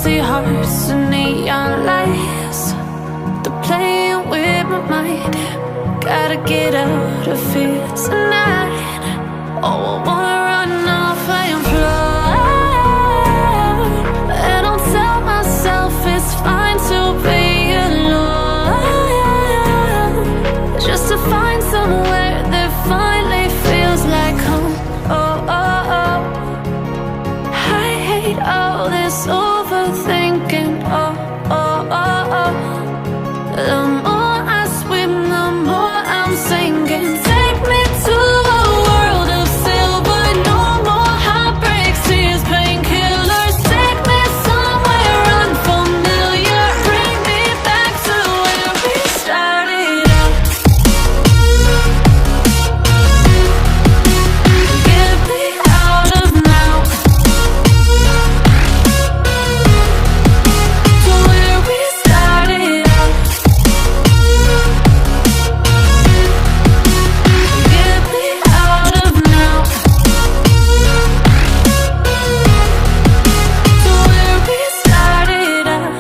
empty hearts and neon lights. They're playing with my mind. Gotta get out of here tonight. Oh, I wanna run off and fly, and I'll tell myself it's fine to be alone, just to find somewhere that finally feels like home. Oh, oh, oh. I hate all this overthinking. Oh, oh, oh, oh. The more I swim, the more I'm sinking. Take me to a world of silver. No more heartbreaks, tears, painkillers. Take me somewhere unfamiliar. Bring me back to where we started out. Get me out of now, to where we started out. Get me out of now, to where we started out.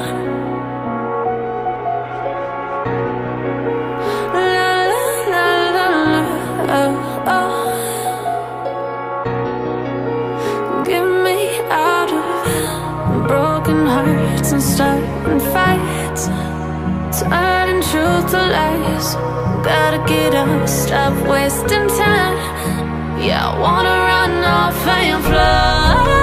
La la la la la, oh, oh. Get me out of broken hearts and starting fights, turning truth to lies. Gotta get up, stop wasting time. Yeah, I wanna run off and fly.